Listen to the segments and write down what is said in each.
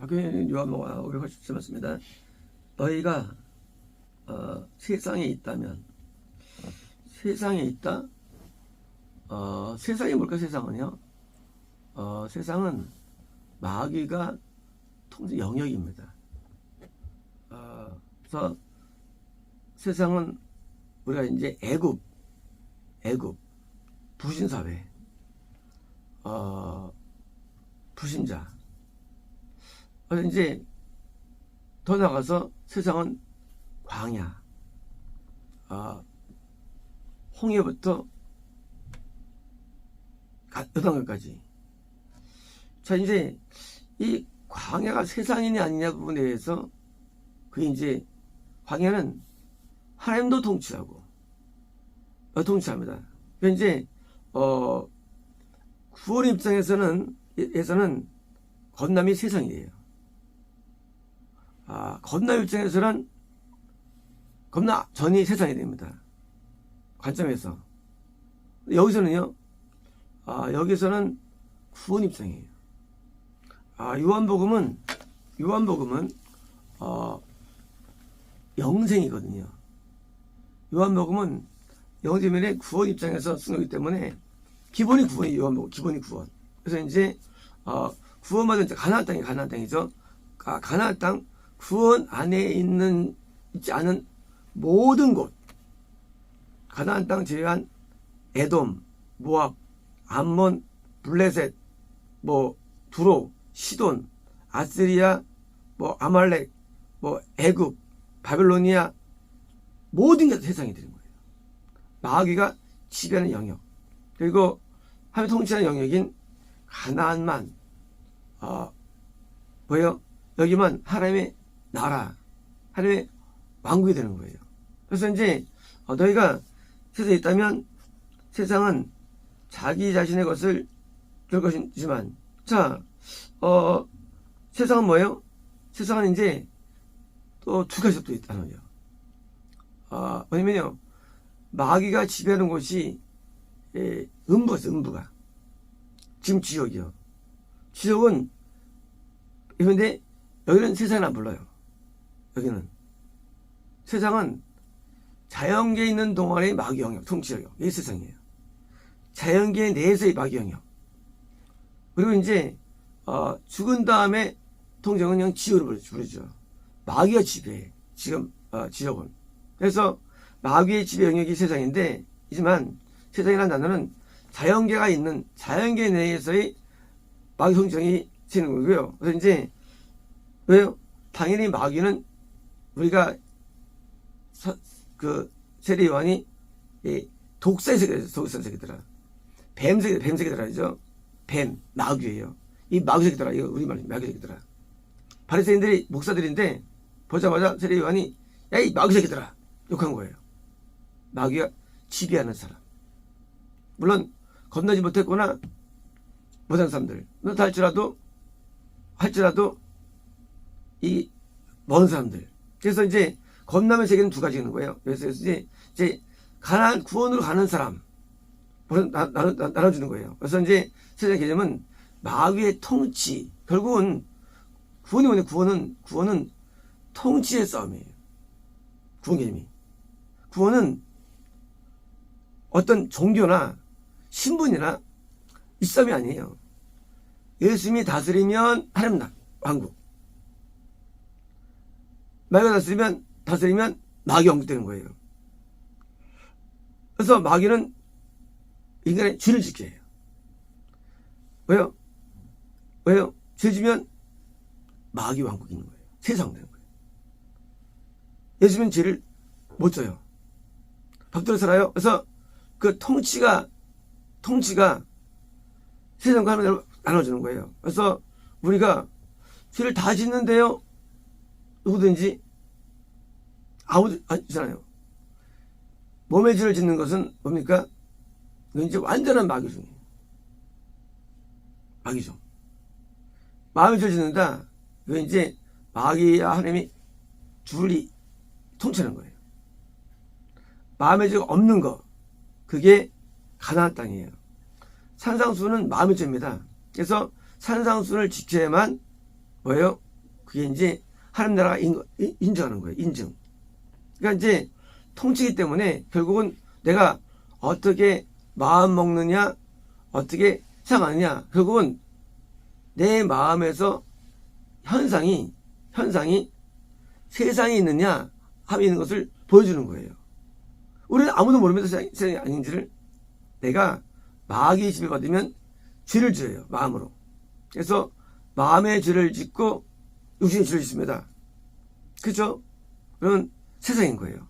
박효인 요한복음 580절 맞습니다. 너희가 세상에 있다면 세상에 있다. 세상이 뭘까? 세상은요. 세상은 마귀가 통제 영역입니다. 그래서 세상은 우리가 이제 애굽 부신사회, 불신자. 그래서 이제 더 나가서 세상은 광야, 홍해부터 요단강까지. 자, 이제 이 광야가 세상이냐 아니냐 부분에 대해서 그게 이제 광야는 하나님도 통치하고 통치합니다. 그러니까 이제 구원 입장에서는 건남이 세상이에요. 건남 입장에서는 건남 전이 세상이 됩니다. 관점에서. 여기서는요. 여기서는 구원 입장이에요. 요한복음은 영생이거든요. 요한복음은 영생면에 구원 입장에서 쓴 거기 때문에 기본이 구원이에요. 요한복음 기본이 구원. 그래서 이제 구원받은 가나안 땅이죠. 가나안 땅 구원 안에 있지 않은 모든 곳, 가나안 땅 제외한 에돔, 모압, 암몬, 블레셋, 두로, 시돈, 아스리아, 아말렉, 애굽, 바벨로니아, 모든 게 세상이 되는 거예요. 마귀가 지배하는 영역, 그리고 하나님 통치하는 영역인 가나안만 여기만 하나님의 나라, 하나님의 왕국이 되는 거예요. 그래서 이제 너희가 세상에 있다면 세상은 자기 자신의 것을 줄 것이지만, 자, 세상은 뭐예요? 세상은 이제 또 두 가지도 있다는 거예요. 왜냐면요, 마귀가 지배하는 곳이 음부가. 지금 지옥이요. 지옥은, 그런데 여기는 세상을 안 불러요. 여기는. 세상은 자연계에 있는 동안의 마귀 영역, 통치 영역. 이게 세상이에요. 자연계 내에서의 마귀 영역. 그리고 이제 죽은 다음에 통정은 그냥 지옥으로 부르죠. 마귀가 지배해. 지금 지옥은. 그래서 마귀의 지배 영역이 세상인데, 하지만 세상이라는 단어는 자연계가 있는 자연계 내에서의 마귀 통정이 되는 거고요. 그래서 이제 왜요? 당연히 마귀는 우리가 세례 요한이 독사의 세계더라. 뱀세계더라죠. 뱀, 마귀예요. 이 마귀세계더라. 이거 우리말 마귀세계더라. 바리새인들이 목사들인데 보자마자 세례 요한이 야, 이 마귀세계더라 욕한 거예요. 마귀가 지배하는 사람. 물론 건너지 못했거나 못한 사람들. 너 할지라도 이 먼 사람들. 그래서 이제 건남의 세계는 두 가지 있는 거예요. 그래서 이제 가나안 구원으로 가는 사람 나눠주는 거예요. 그래서 이제 세상 개념은 마귀의 통치. 결국은 구원이 뭐냐? 구원은 통치의 싸움이에요. 구원 개념이. 구원은 어떤 종교나 신분이나 이 싸움이 아니에요. 예수님이 다스리면 하나님 왕국. 마귀가 다스리면 마귀 왕국 되는 거예요. 그래서 마귀는 인간의 죄를 짓게 해요. 왜요? 죄 지면 마귀 왕국이 있는 거예요. 세상 되는 거예요. 예수님은 죄를 못 져요. 법대로 살아요. 그래서 그 통치가 세상과 하나님을 나눠주는 거예요. 그래서 우리가 죄를 다 짓는데요. 누구든지 아무도 아니잖아요. 몸의 죄를 짓는 것은 뭡니까? 이건 이제 완전한 마귀종이에요. 마귀종. 마음의 죄를 짓는다. 이건 이제 마귀와 하나님이 둘이 통치하는 거예요. 마음의 죄가 없는 거, 그게 가나안 땅이에요. 산상수는 마음의 죄입니다. 그래서 산상수를 지켜야만 뭐예요? 그게 이제 하나님 나라가 인정하는 거예요. 인증. 그러니까 이제 통치기 때문에 결국은 내가 어떻게 마음 먹느냐, 어떻게 생각하느냐, 결국은 내 마음에서 현상이 세상에 있느냐, 함에 있는 것을 보여주는 거예요. 우리는 아무도 모르면서 세상이 아닌지를 내가 마귀의 지배받으면 죄를 지어요. 마음으로. 그래서 마음의 죄를 짓고 육신의 죄를 짓습니다. 그죠? 그러면 세상인 거예요.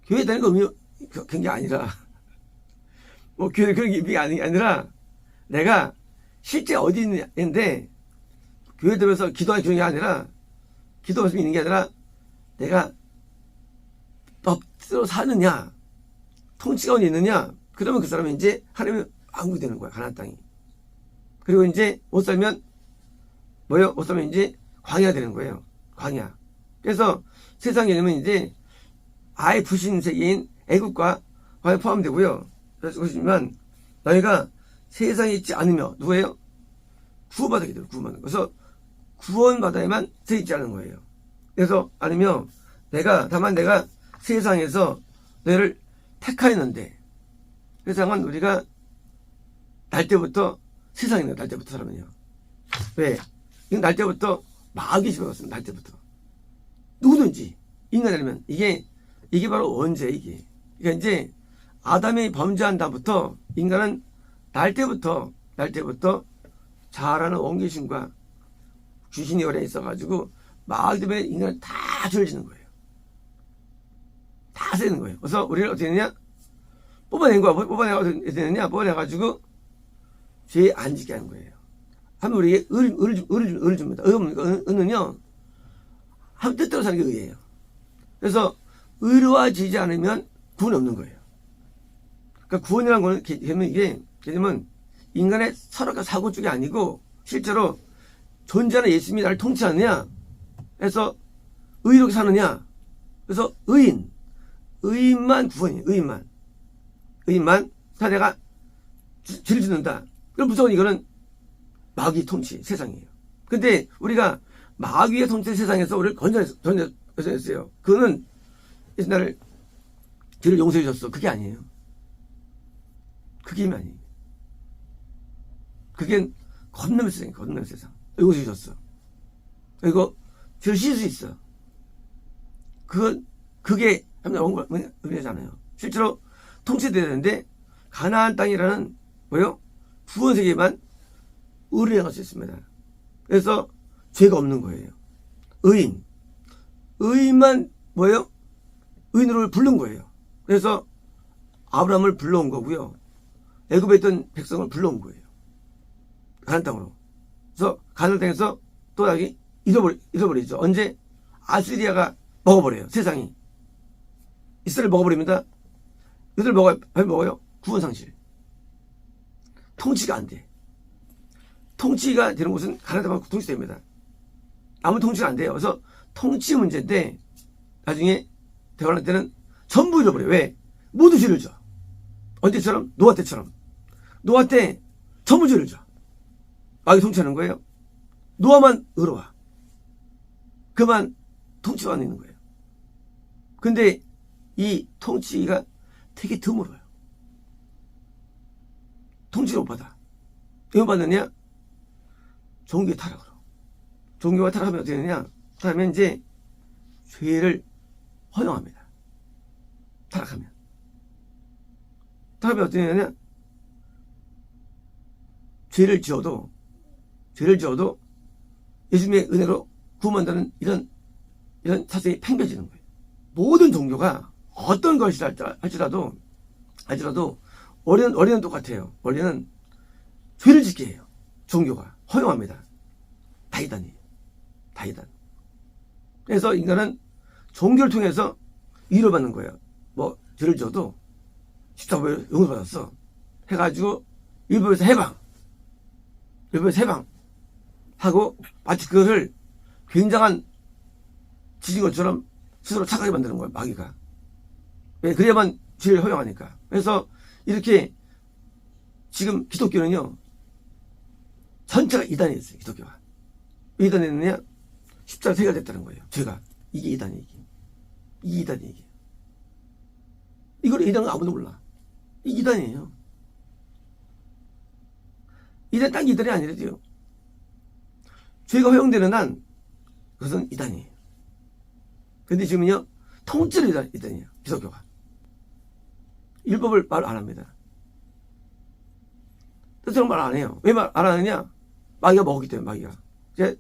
교회 다니는 거 그런 게 아니라 뭐 교회 그런 게 아니라 내가 실제 어디 있는데 교회 들어서 기도하는 중이 아니라 기도하면서 있는 게 아니라 내가 법대로 사느냐, 통치가 어디 있느냐, 그러면 그 사람은 이제 하나님의 왕국이 되는 거야. 가나안 땅이. 그리고 이제 못 살면 뭐요? 못 살면 이제 광야가 되는 거예요. 광야. 그래서 세상 개념은 이제 아예 부신 세계인 애국과 광야 포함되고요. 그래서 보시면 너희가 세상에 있지 않으며 누구예요? 구원받게 돼요. 구원받는. 그래서 구원받아야만 서 있지 않은 거예요. 그래서 아니면 다만 내가 세상에서 너희를 택하였는데, 세상은 우리가 날 때부터 세상이네요. 날 때부터 사람은요. 왜? 이건 날 때부터 마귀 집어갔습니다. 날 때부터. 누구든지 인간이라면 이게 바로 원죄 이게. 그러니까 이제 아담이 범죄한 다음부터 인간은 날 때부터 자라는 원귀신과 귀신이 오래 있어가지고 마귀 때문에 인간을 다 죄를 짓는 거예요. 다 쓰는 거예요. 그래서 우리를 어떻게 했느냐? 뽑아낸 거야. 뽑아내가지고 죄에 안 짓게 하는 거예요. 하면 우리에게 의를 줍니다. 의는요, 한 뜻대로 사는 게 의예요. 그래서 의로워지지 않으면 구원이 없는 거예요. 그러니까 구원이라는 거는 개념은 인간의 철학과 사고 쪽이 아니고 실제로 존재하는 예수님이 나를 통치하느냐, 그래서 의롭게 사느냐, 그래서 의인만 구원이에요. 의인만. 다 내가 죄를 짓는다. 그럼 무조건 이거는 마귀 통치 세상이에요. 근데 우리가 마귀의 통치 세상에서 우리를 건져냈어요. 그거는 예수 나를 죄를 용서해 줬어. 그게 아니에요. 그게 힘이 아니에요. 그게 겁나는 세상이에요. 겁나는 세상. 용서해 줬어. 그리고 죄를 씻을 수 있어. 그게 의미잖아요. 실제로 통치돼야 되는데 가나안 땅이라는 뭐요? 구원세계만 의를 행할 수 있습니다. 그래서 죄가 없는 거예요. 의인만 뭐예요? 의인으로 부른 거예요. 그래서 아브라함을 불러온 거고요. 애굽에 있던 백성을 불러온 거예요. 가나안 땅으로. 그래서 가나안 땅에서 또 여기 잃어버리죠. 언제? 아시리아가 먹어버려요. 세상이. 이스라엘 먹어버립니다. 이들 먹어요? 구원상실. 통치가 안 돼. 통치가 되는 곳은 가나안만 통치됩니다. 아무 통치가 안 돼요. 그래서 통치 문제인데 나중에 대관할 때는 전부 잃어버려요. 왜? 모두 죄를 져. 언제처럼? 노아 때처럼. 노아 때 전부 죄를 져. 마귀 통치하는 거예요. 노아만 의로워. 그만 통치만 있는 거예요. 근데 이 통치가 되게 드물어요. 통치를 못 받아. 왜 받느냐? 종교의 타락으로. 종교가 타락하면 어떻게 되느냐? 타락하면 이제 죄를 허용합니다. 타락하면 어떻게 되느냐? 죄를 지어도 예수님의 은혜로 구원한다는 이런 사상이 팽배지는 거예요. 모든 종교가 어떤 것이 할지라도 원리는 똑같아요. 원리는 죄를 짓게 해요. 종교가 허용합니다. 다이단이에요. 다이단. 그래서 인간은 종교를 통해서 위로받는 거예요. 뭐 죄를 져도 십자가에 용서받았어 해가지고 일부에서 해방 하고 마치 그것을 굉장한 지진 것처럼 스스로 착하게 만드는 거예요. 마귀가. 왜? 그래야만 죄를 허용하니까. 그래서 이렇게 지금 기독교는요 전체가 이단이 됐어요. 기독교가. 왜 이단이 됐느냐? 십자가 해결됐다는 거예요. 죄가. 이게 이단의 얘기. 이게 이단의 얘기. 이걸 이단은 아무도 몰라. 이게 이단이에요. 이단 딱 이단이 아니라도요. 죄가 허용되는 한 그것은 이단이에요. 근데 지금은요, 통째로 이단이에요. 기독교가. 율법을 말 안 합니다. 뜻으로 말 안 해요. 왜 말 안 하느냐? 마귀가 먹었기 때문에, 마귀가. 이제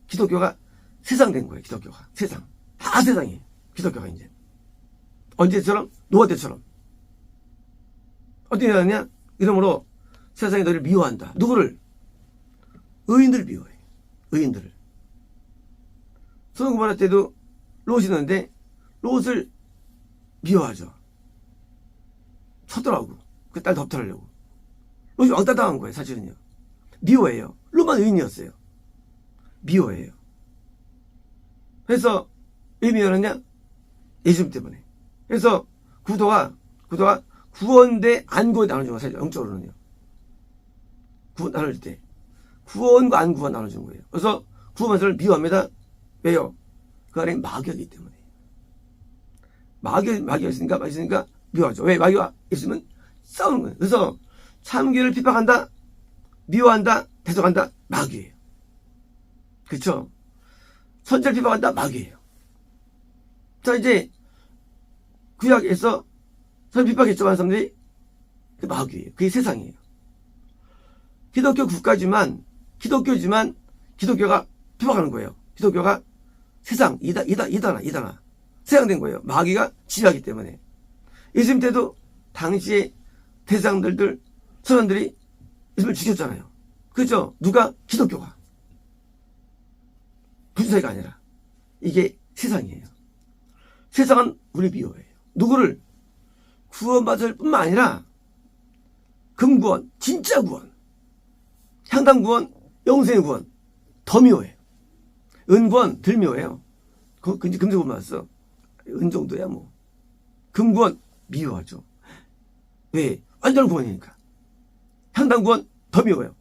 기독교가 세상 된 거예요, 기독교가. 세상. 다 세상이에요. 기독교가 이제. 언제처럼? 노아 때처럼. 어떻게 하느냐? 이러므로 세상이 너를 미워한다. 누구를? 의인들을 미워해. 의인들을. 소돔 고모라 때도 롯이 있는데 롯을 미워하죠. 쳐더라고. 그 딸 덮터하려고. 롯이 왕따 당한 거예요, 사실은요. 미워해요. 롯만 의인이었어요. 미워해요. 그래서 왜 미워하느냐? 예수님 때문에. 그래서 구도가 구원 대 안 구원 나눠준 거예요, 사실 영적으로는요. 구원 나눌 때. 구원과 안 구원 나눠준 거예요. 그래서 구원만을 미워합니다. 왜요? 그 안에 마귀이기 때문에. 마귀가 있으니까 미워하죠. 왜? 마귀가 있으면 싸우는 거예요. 그래서 참교를 핍박한다, 미워한다, 대적한다, 마귀예요. 그렇죠? 선지자를 핍박한다, 마귀예요. 자, 이제 구약에서 선 핍박했죠, 많은 사람들이. 그 마귀예요. 그게 세상이에요. 기독교 국가지만, 기독교가 핍박하는 거예요. 기독교가 세상, 이단아. 세상 된 거예요. 마귀가 지배하기 때문에. 예수님 때도 당시에 대상들들, 선원들이 예수님을 죽였잖아요. 그죠? 누가? 기독교가. 분사가 아니라. 이게 세상이에요. 세상은 우리 미워해요. 누구를? 구원받을 뿐만 아니라 금구원, 진짜 구원, 향단구원, 영생의 구원 더 미워해요. 은구원 덜 미워해요. 금수구원 맞았어. 은 정도야 뭐. 금구원 미워하죠. 왜? 완전 구원이니까. 향단구원 더 미워요.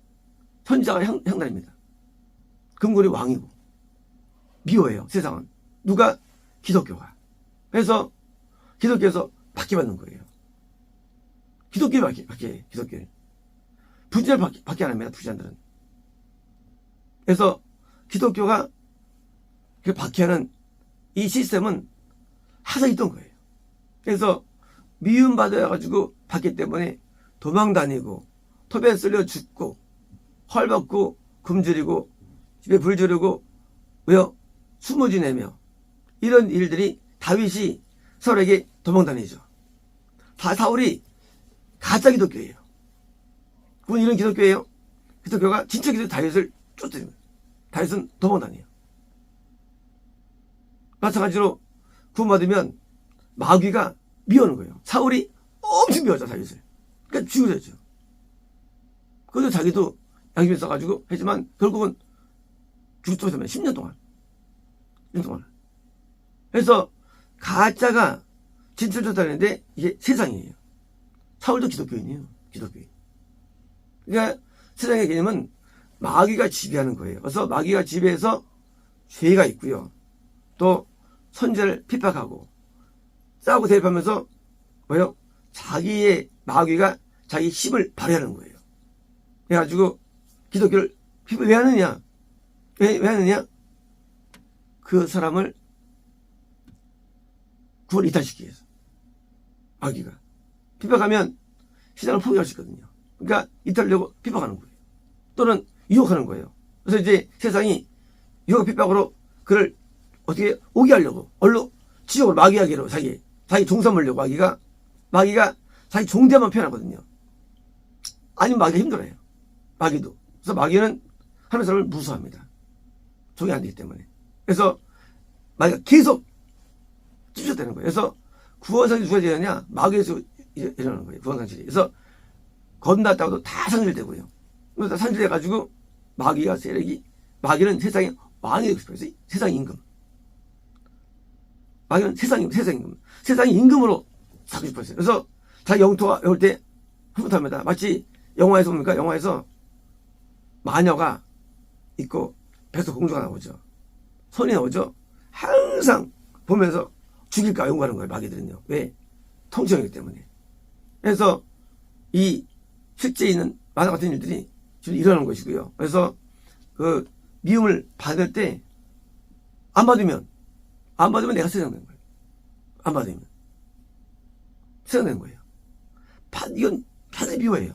선지자가 향단입니다. 금구원이 왕이고 미워해요. 세상은. 누가? 기독교가. 그래서 기독교에서 받기받는 거예요. 기독교에 받게 기독교에. 부자를 받게 안 합니다. 부자들은. 그래서 기독교가 받게 하는 이 시스템은 항상 있던 거예요. 그래서 미움받아가지고 받기 때문에 도망 다니고 톱에 쓸려 죽고 헐벗고 굶주리고 집에 불 지르고 왜요? 숨어 지내며 이런 일들이 다윗이 사울에게 도망 다니죠. 다 사울이 가짜 기독교예요. 그건 이런 기독교예요. 기독교가 진짜 기독교 다윗을 쫓아내요. 다윗은 도망 다녀요. 마찬가지로 구원받으면 마귀가 미워하는 거예요. 사울이 엄청 미워하죠, 다윗을. 그러니까 죽여야죠. 그래도 자기도 양심이 있어가지고 했지만 결국은 죽었으면 10년 동안. 10년 동안. 그래서 가짜가 진짜를 쫓아내는데 이게 세상이에요. 사울도 기독교인이에요. 기독교인. 그러니까 세상의 개념은 마귀가 지배하는 거예요. 그래서 마귀가 지배해서 죄가 있고요. 또 선지자를 핍박하고 싸우고 대립하면서 뭐요? 자기의 마귀가 자기 힘을 발휘하는 거예요. 그래가지고 기독교를 핍박 왜 하느냐? 왜 하느냐? 그 사람을 구원 이탈시키기 위해서. 마귀가. 핍박하면 시장을 포기할 수 있거든요. 그러니까 이탈하려고 핍박하는 거예요. 또는 유혹하는 거예요. 그래서 이제 세상이 유혹 핍박으로 그를 어떻게 오게 하려고 얼로 지옥으로 마귀하기로 자기 종 삼으려고 마귀가 자기 종대만 표현하거든요. 아니면 마귀가 힘들어요. 마귀도. 그래서 마귀는 하는 사람을 무서워합니다. 종이 안 되기 때문에. 그래서 마귀가 계속 찝쩍대는 거예요. 그래서 구원상이 누가 되느냐? 마귀에서 일어나는 거예요. 구원상실이. 그래서 건넜다고도 다 상실되고요. 그래서 상실돼가지고 마귀가 세력이, 마귀는 세상의 왕이 되고 싶어요. 세상 임금. 마귀는 세상 임금. 세상의 임금으로 사고 싶었어요. 그래서 자기 영토가 올 때 흐뭇합니다. 마치 영화에서 봅니까? 영화에서 마녀가 있고 배에서 공주가 나오죠. 손이 나오죠. 항상 보면서 죽일까 연구하는 거예요. 마귀들은요. 왜? 통치형이기 때문에. 그래서 이 실제 있는 만화 같은 일들이 지금 일어나는 것이고요. 그래서 그 미움을 받을 때 안 받으면 내가 세상되는 거예요. 안 받으면 세상되는 거예요. 이건 반드시 미워해요.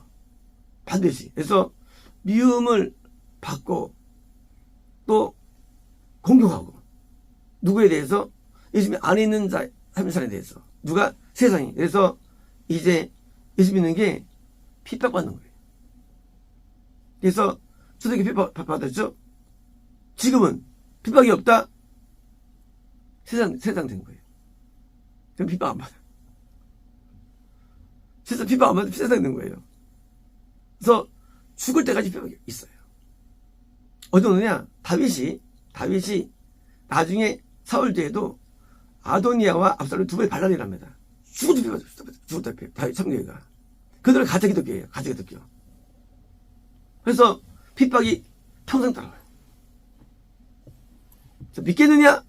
반드시. 그래서 미움을 받고 또 공격하고 누구에 대해서 예수 안에 있는 자 한 사람에 대해서 누가 세상이. 그래서 이제 예수 믿는 게 핍박받는 거예요. 그래서 저도 핍박받았죠. 지금은 핍박이 없다. 세상 된 거예요. 그럼 핍박 안 받아요. 핍박 안 받으면 세상 된 거예요. 그래서 죽을 때까지 핍박이 있어요. 어디 오느냐? 다윗이 나중에 사울 뒤에도 아도니아와 압살롬 두 번의 반란이랍니다. 죽어도 핍박, 다윗 성경이가. 그들은 가짜 기독교예요. 가짜 기독교. 그래서 핍박이 평생 따라와요. 믿겠느냐?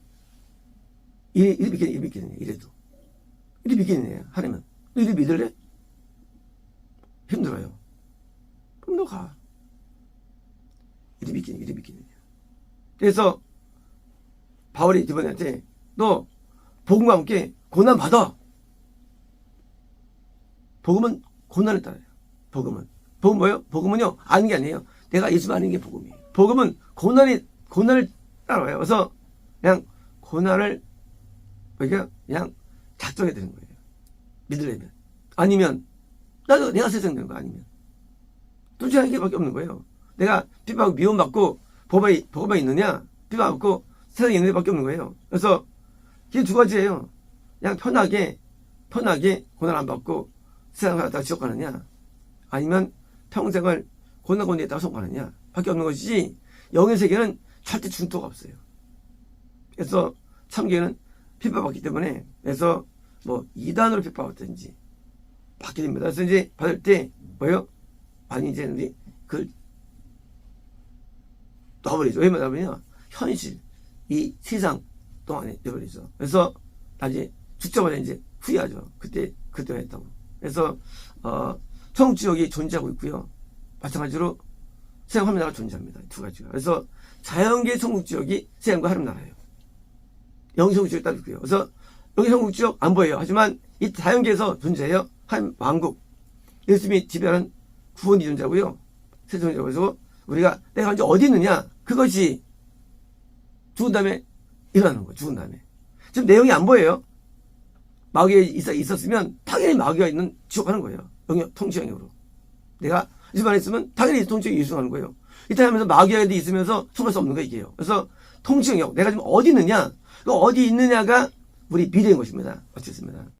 이래 믿겠느냐? 이래도. 이래 믿겠느냐? 하려면. 이래 믿을래? 힘들어요. 그럼 너 가. 이래 믿겠느냐? 그래서 바울이 디모데한테 너 복음과 함께 고난 받아. 복음은 고난을 따라요. 복음은 뭐예요? 복음은요 아는 게 아니에요. 내가 예수 아는 게 복음이에요. 복음은 고난을 따라와요. 그래서 그냥 고난을 그냥 작정해야 되는 거예요. 믿으려면. 아니면 내가 세상되는 거 아니면 둘째 게 밖에 없는 거예요. 내가 핍박하고 미움받고 복음에 있느냐 핍박받고 세상에 있는 게 밖에 없는 거예요. 그래서 이게 두 가지예요. 그냥 편하게 고난 안 받고 세상을 갖다가 지옥 가느냐 아니면 평생을 고난에 있다가 성공하느냐 밖에 없는 것이지 영의 세계는 절대 중도가 없어요. 그래서 참교회는 핍박받기 때문에 그래서 뭐 이단으로 핍박받든지 받게 됩니다. 그래서 이제 받을 때 뭐예요? 아니 이제 우리 그걸 놔버리죠. 왜 놔버리냐? 현실 이 세상 동안에 놔버리죠. 그래서 나중에 죽자마자 이제 후회하죠. 그때 했다고. 그래서 천국지옥이 존재하고 있고요. 마찬가지로 세상 하늘나라가 존재합니다. 두 가지가. 그래서 자연계 천국지옥이 세상과 하늘나라예요. 영성국지옥이 따로 있고요. 그래서 여기 천국지옥 안 보여요. 하지만 이 자연계에서 존재해요. 한 왕국. 예수님이 지배하는 구원이 존재하고요. 세상 존재하고 우리가 내가 이제 어디 있느냐? 그것이 죽은 다음에 일어나는 거예요. 죽은 다음에. 지금 내용이 안 보여요. 마귀에 있었으면 당연히 마귀가 있는 지옥 가는 거예요. 영역, 통치영역으로. 내가 이 집 안에 있으면 당연히 통치영역에 이수하는 거예요. 이탈 하면서 마귀가 있으면서 속을 수 없는 거 이게요. 그래서 통치영역, 내가 지금 어디 있느냐? 그 어디 있느냐가 우리 미래인 것입니다. 어쨌습니다.